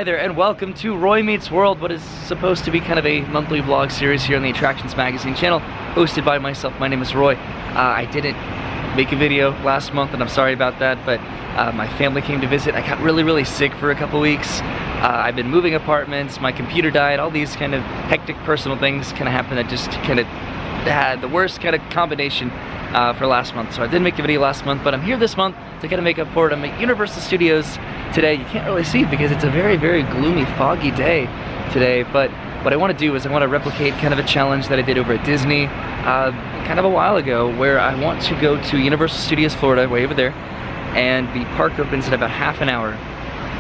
Hi there and welcome to Roy Meets World, what is supposed to be kind of a monthly vlog series here on the Attractions Magazine channel, hosted by myself. My name is Roy. I didn't make a video last month and I'm sorry about that, but my family came to visit. I got really sick for a couple weeks. I've been moving apartments, my computer died, all these kind of hectic personal things kind of happened that just kind of had the worst kind of combination for last month. So I didn't make a video last month, but I'm here this month to kind of make up for it. I'm at Universal Studios today. You can't really see it because it's a very gloomy, foggy day today, but what I want to do is I want to replicate kind of a challenge that I did over at Disney kind of a while ago, where I want to go to Universal Studios Florida, way over there, and the park opens in about half an hour.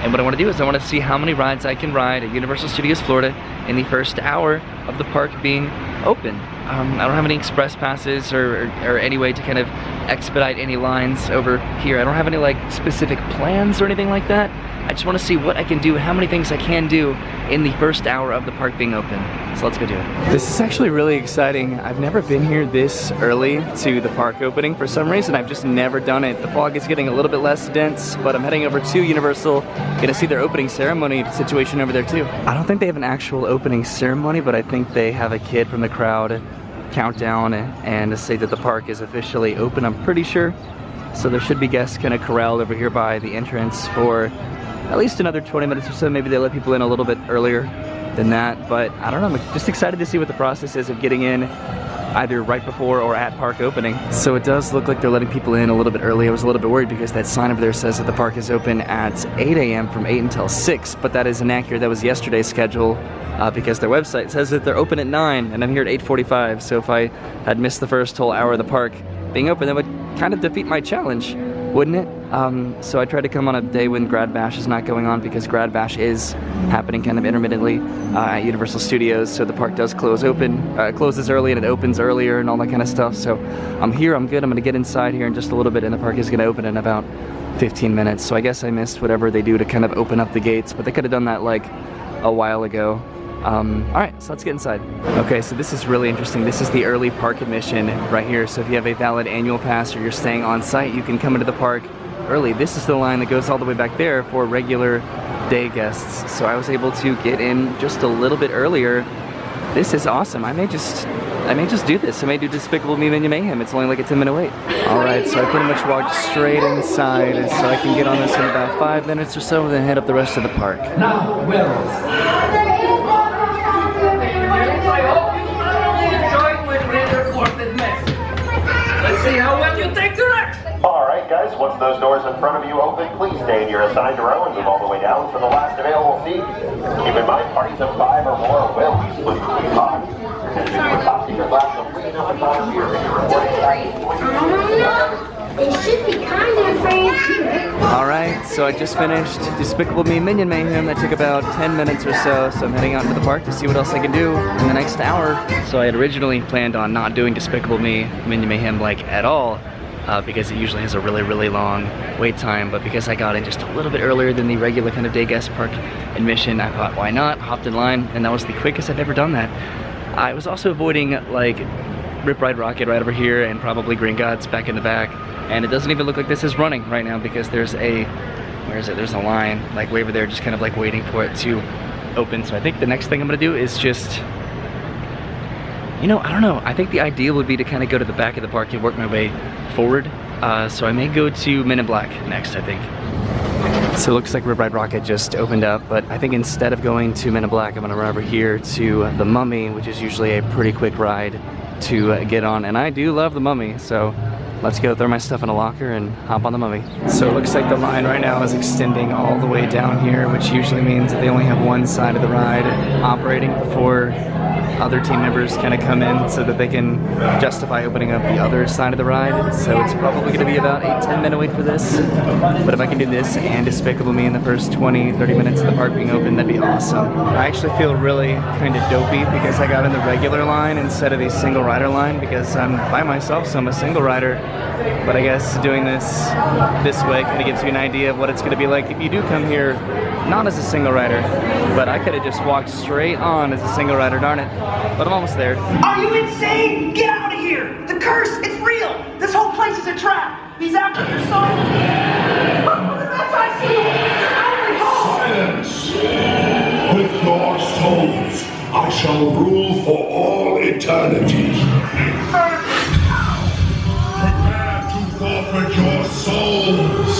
And what I want to do is I want to see how many rides I can ride at Universal Studios Florida in the first hour of the park being open. I don't have any express passes or any way to kind of expedite any lines over here. I don't have any like specific plans or anything like that. I just want to see what I can do, how many things I can do in the first hour of the park being open. So let's go do it. This is actually really exciting. I've never been here this early to the park opening. For some reason, I've just never done it. The fog is getting a little bit less dense, but I'm heading over to Universal, gonna see their opening ceremony situation over there too. I don't think they have an actual opening ceremony, but I think they have a kid from the crowd count down and say that the park is officially open, I'm pretty sure. So there should be guests kind of corralled over here by the entrance for at least another 20 minutes or so. Maybe they let people in a little bit earlier than that, but I don't know. I'm just excited to see what the process is of getting in either right before or at park opening. So it does look like they're letting people in a little bit early. I was a little bit worried because that sign over there says that the park is open at 8 a.m. from 8 until 6, but that is inaccurate. That was yesterday's schedule because their website says that they're open at 9 and I'm here at 8:45. So if I had missed the first whole hour of the park being open, that would kind of defeat my challenge, wouldn't it? So I tried to come on a day when Grad Bash is not going on, because Grad Bash is happening kind of intermittently at Universal Studios, so the park does closes early and it opens earlier and all that kind of stuff. So I'm here, I'm good, I'm gonna get inside here in just a little bit and the park is gonna open in about 15 minutes. So I guess I missed whatever they do to kind of open up the gates, but they could have done that like a while ago. Alright, so let's get inside. Okay, so this is really interesting. This is the early park admission right here. So if you have a valid annual pass or you're staying on site, you can come into the park early. This is the line that goes all the way back there for regular day guests. So I was able to get in just a little bit earlier. This is awesome. I may just do this. I may do Despicable Me Minion Mayhem. It's only like a 10-minute wait. Alright, so I pretty much walked straight inside so I can get on this in about 5 minutes or so and then head up the rest of the park. Now, Will. Let's see how well you take direction. Alright guys, once those doors in front of you open, please stay in your assigned row and move all the way down to the last available seat. Keep in mind, parties of 5 or more will be split between pods. And if you do a top secret glass of free enough time here, They should be kind of fancy. Alright, so I just finished Despicable Me Minion Mayhem. That took about 10 minutes or so I'm heading out into the park to see what else I can do in the next hour. So I had originally planned on not doing Despicable Me Minion Mayhem like at all, because it usually has a really long wait time, but because I got in just a little bit earlier than the regular kind of day guest park admission, I thought why not, hopped in line, and that was the quickest I've ever done that. I was also avoiding like Rip Ride Rocket right over here and probably Green Gods back in the back. And it doesn't even look like this is running right now because there's a, where is it? There's a line like way over there just kind of like waiting for it to open. So I think the next thing I'm gonna do is just, you know, I don't know. I think the ideal would be to kind of go to the back of the park and work my way forward. So I may go to Men in Black next, I think. So it looks like Rip Ride Rocket just opened up, but I think instead of going to Men in Black, I'm gonna run over here to The Mummy, which is usually a pretty quick ride to get on. And I do love The Mummy, so let's go throw my stuff in a locker and hop on The Mummy. So it looks like the line right now is extending all the way down here, which usually means that they only have one side of the ride operating before other team members kind of come in so that they can justify opening up the other side of the ride. So it's probably going to be about a 10-minute wait for this. But if I can do this and Despicable Me in the first 20-30 minutes of the park being open, that'd be awesome. I actually feel really kind of dopey because I got in the regular line instead of the single rider line because I'm by myself, so I'm a single rider. But I guess doing this way kind of gives you an idea of what it's going to be like if you do come here not as a single rider. But I could have just walked straight on as a single rider, darn it. But I'm almost there. Are you insane? Get out of here! The curse, it's real! This whole place is a trap! He's after your soul! That's I see! Silence! your souls. I shall rule for all eternity. Prepare to forfeit your souls.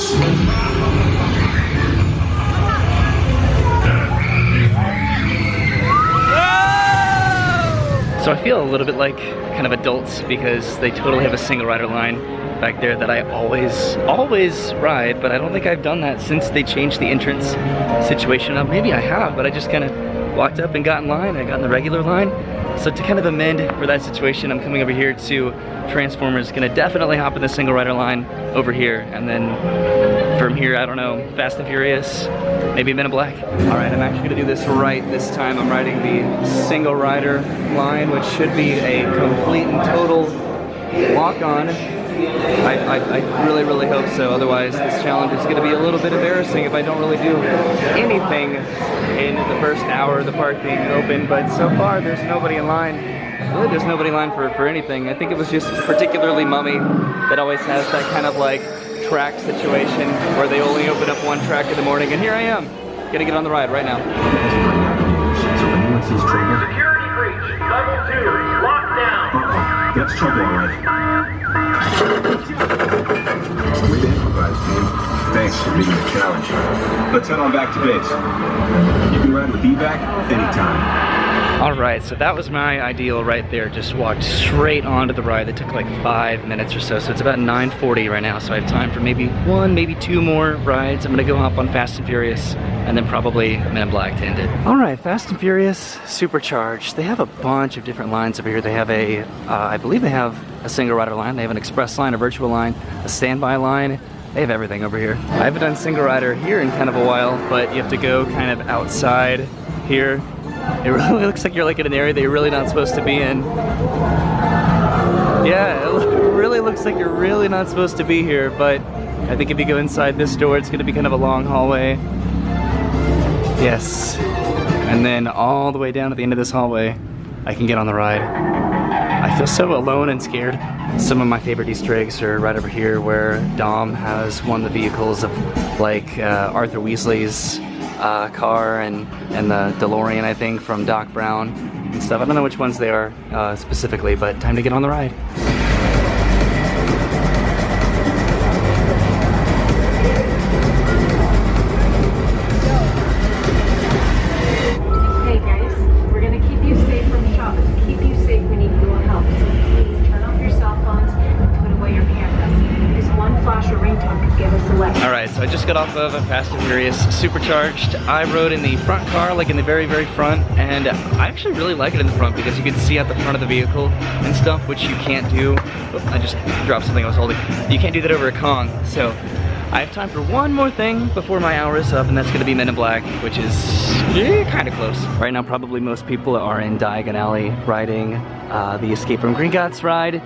So I feel a little bit like kind of adults because they totally have a single rider line back there that I always ride, but I don't think I've done that since they changed the entrance situation up. Maybe I have, but I just kind of walked up and got in line. I got in the regular line. So to kind of amend for that situation, I'm coming over here to Transformers. Gonna definitely hop in the single rider line over here, and then from here, I don't know, Fast and Furious, maybe Men in Black. All right, I'm actually gonna do this right this time. I'm riding the single rider line, which should be a complete and total walk-on. I really hope so. Otherwise, this challenge is gonna be a little bit embarrassing if I don't really do anything in the first hour of the park being open. But so far, there's nobody in line. Really, there's nobody in line for anything. I think it was just particularly Mummy that always has that kind of like track situation where they only open up one track in the morning. And here I am, gonna get on the ride right now. Security breach, level 2, lockdown. That's trouble, all right. Great improvise, team. Thanks for meeting the challenge. Let's head on back to base. You can ride with evac anytime. All right, so that was my ideal right there. Just walked straight onto the ride. That took like 5 minutes or so. So it's about 9:40 right now. So I have time for maybe 1, maybe 2 more rides. I'm gonna go hop on Fast and Furious and then probably Men in Black to end it. All right, Fast and Furious Supercharged. They have a bunch of different lines over here. They have a, I believe they have a single rider line. They have an express line, a virtual line, a standby line. They have everything over here. I haven't done single rider here in kind of a while, but you have to go kind of outside here. It really looks like you're like in an area that you're really not supposed to be in. Yeah, it really looks like you're really not supposed to be here, but I think if you go inside this door, it's gonna be kind of a long hallway. Yes. And then all the way down at the end of this hallway, I can get on the ride. I feel so alone and scared. Some of my favorite Easter eggs are right over here where Dom has one of the vehicles of like Arthur Weasley's car and the DeLorean, I think, from Doc Brown and stuff. I don't know which ones they are specifically, but time to get on the ride. Hey guys, we're gonna keep you safe from shops. To keep you safe, we need your help. So please turn off your cell phones and put away your cameras. This one flash or ringtone could give us away. All right, so I just got off of a Fast and Furious Supercharged. I rode in the front car, like in the very front, and I actually really like it in the front because you can see at the front of the vehicle and stuff, which you can't do. Oh, I just dropped something I was holding. You can't do that over a Kong, so I have time for one more thing before my hour is up, and that's gonna be Men in Black, which is kind of close. Right now, probably most people are in Diagon Alley riding the Escape from Gringotts ride,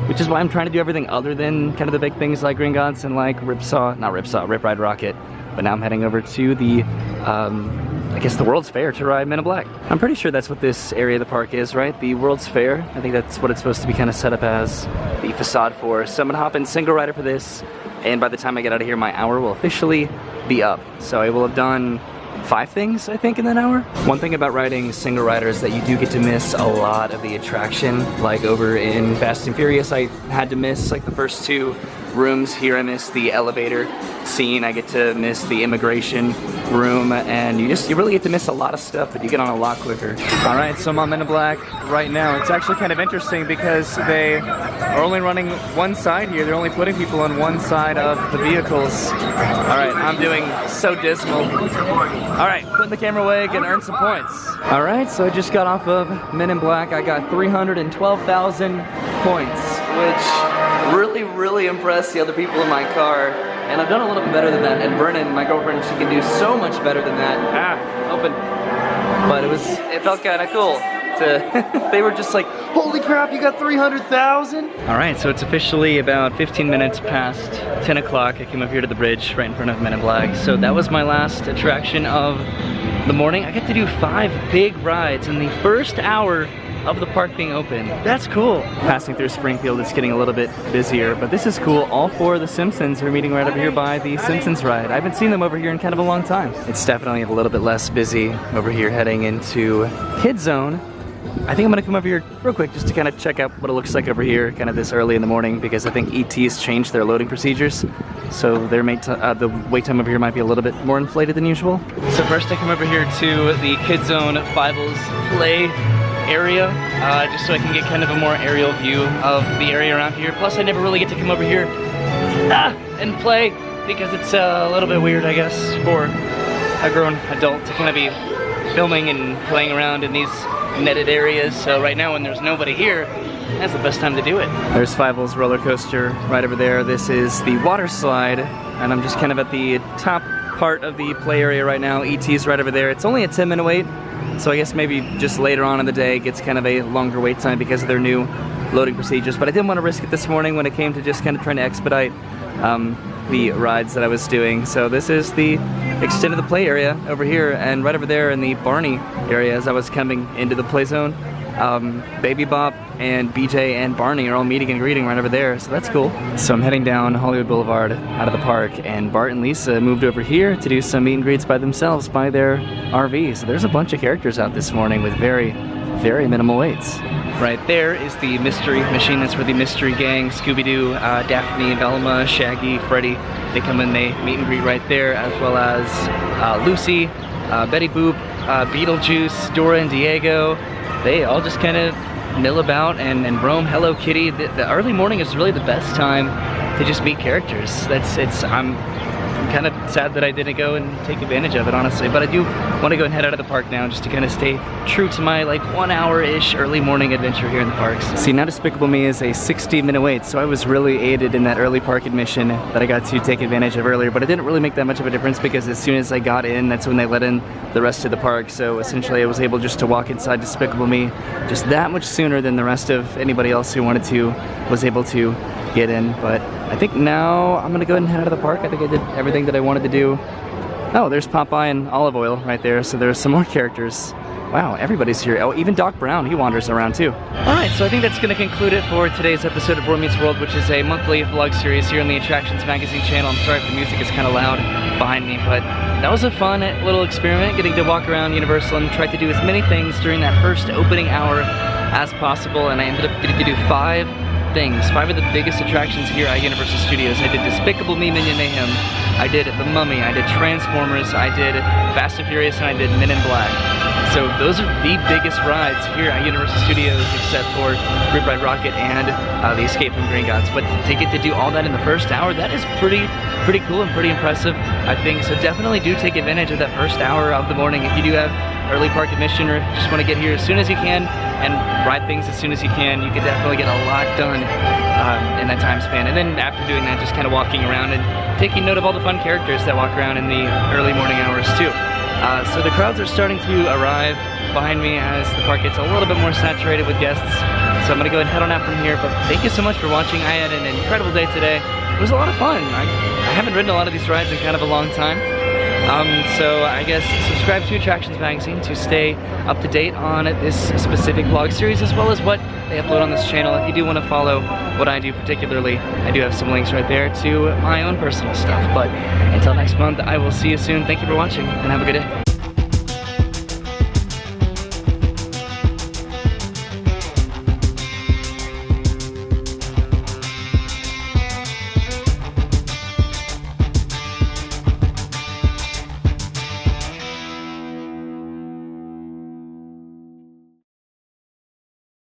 which is why I'm trying to do everything other than kind of the big things like Gringotts and like Rip Ride Rocket. But now I'm heading over to the, I guess the World's Fair to ride Men in Black. I'm pretty sure that's what this area of the park is, right? The World's Fair. I think that's what it's supposed to be kind of set up as the facade for. So I'm gonna hop in single rider for this, and by the time I get out of here, my hour will officially be up. So I will have done 5 things, I think, in that hour. One thing about riding single rider is that you do get to miss a lot of the attraction. Like over in Fast and Furious, I had to miss like the first 2 rooms. Here I missed the elevator scene. I get to miss the immigration room, and you really get to miss a lot of stuff, but you get on a lot quicker. All right, so I'm on Men in Black right now. It's actually kind of interesting because they are only running one side here. They're only putting people on one side of the vehicles. All right, I'm doing so dismal. All right, put the camera away and earn some points. All right, so I just got off of Men in Black. I got 312,000 points, which really impressed the other people in my car. And I've done a little bit better than that. And Vernon, my girlfriend, she can do so much better than that. Open. But it felt kind of cool. They were just like, holy crap, you got 300,000? All right, so it's officially about 15 minutes past 10 o'clock. I came up here to the bridge right in front of Men in Black. So that was my last attraction of the morning. I get to do 5 big rides in the first hour of the park being open. That's cool. Passing through Springfield, it's getting a little bit busier, but this is cool. All four of the Simpsons are meeting right over here by the Simpsons ride. I haven't seen them over here in kind of a long time. It's definitely a little bit less busy over here heading into Kid Zone. I think I'm gonna come over here real quick just to kind of check out what it looks like over here kind of this early in the morning, because I think ET's changed their loading procedures. So their the wait time over here might be a little bit more inflated than usual. So first I come over here to the Kid Zone Fievel's play area, just so I can get kind of a more aerial view of the area around here. Plus I never really get to come over here and play, because it's a little bit weird, I guess, for a grown adult to kind of be filming and playing around in these netted areas. So right now when there's nobody here, that's the best time to do it. There's Fievel's roller coaster right over there. This is the water slide, and I'm just kind of at the top part of the play area right now. ET's right over there. It's only a 10-minute wait, so I guess maybe just later on in the day it gets kind of a longer wait time because of their new loading procedures. But I didn't want to risk it this morning when it came to just kind of trying to expedite the rides that I was doing. So this is the extent of the play area over here, and right over there in the Barney area as I was coming into the play zone, Baby Bop and BJ and Barney are all meeting and greeting right over there, so that's cool. So I'm heading down Hollywood Boulevard out of the park, and Bart and Lisa moved over here to do some meet and greets by themselves by their RV. So there's a bunch of characters out this morning with very, very minimal waits. Right there is the Mystery Machine. That's where the Mystery Gang, Scooby-Doo, Daphne, Velma, Shaggy, Freddy, they come in, they meet and greet right there, as well as Lucy, Betty Boop, Beetlejuice, Dora and Diego. They all just kind of mill about and roam. Hello Kitty. The early morning is really the best time to just meet characters. I'm kind of sad that I didn't go and take advantage of it, honestly, but I do want to go and head out of the park now just to kind of stay true to my like 1 hour-ish early morning adventure here in the parks. See, now Despicable Me is a 60-minute wait, so I was really aided in that early park admission that I got to take advantage of earlier, but it didn't really make that much of a difference because as soon as I got in, that's when they let in the rest of the park. So essentially I was able just to walk inside Despicable Me just that much sooner than the rest of anybody else who wanted to was able to get in. But I think now I'm gonna go ahead and head out of the park. I think I did everything that I wanted to do. Oh, there's Popeye and Olive Oil right there, so there's some more characters. Wow, everybody's here. Oh, even Doc Brown, he wanders around too. Alright, so I think that's gonna conclude it for today's episode of Roy Meets World, which is a monthly vlog series here on the Attractions Magazine channel. I'm sorry if the music is kind of loud behind me, but that was a fun little experiment, getting to walk around Universal and try to do as many things during that first opening hour as possible, and I ended up getting to do 5 of the biggest attractions here at Universal Studios. I did Despicable Me Minion Mayhem, I did The Mummy, I did Transformers, I did Fast and Furious, and I did Men in Black. So those are the biggest rides here at Universal Studios, except for Rip Ride Rocket and the Escape from Gringotts. But to get to do all that in the first hour, that is pretty cool and pretty impressive, I think. So definitely do take advantage of that first hour of the morning if you do have early park admission or just want to get here as soon as you can and ride things as soon as you can. You can definitely get a lot done in that time span. And then after doing that, just kind of walking around and taking note of all the fun characters that walk around in the early morning hours too. So the crowds are starting to arrive behind me as the park gets a little bit more saturated with guests. So I'm gonna go ahead and head on out from here, but thank you so much for watching. I had an incredible day today. It was a lot of fun. I haven't ridden a lot of these rides in kind of a long time. So I guess subscribe to Attractions Magazine to stay up to date on this specific vlog series, as well as what they upload on this channel. If you do want to follow what I do particularly, I do have some links right there to my own personal stuff. But until next month, I will see you soon. Thank you for watching, and have a good day.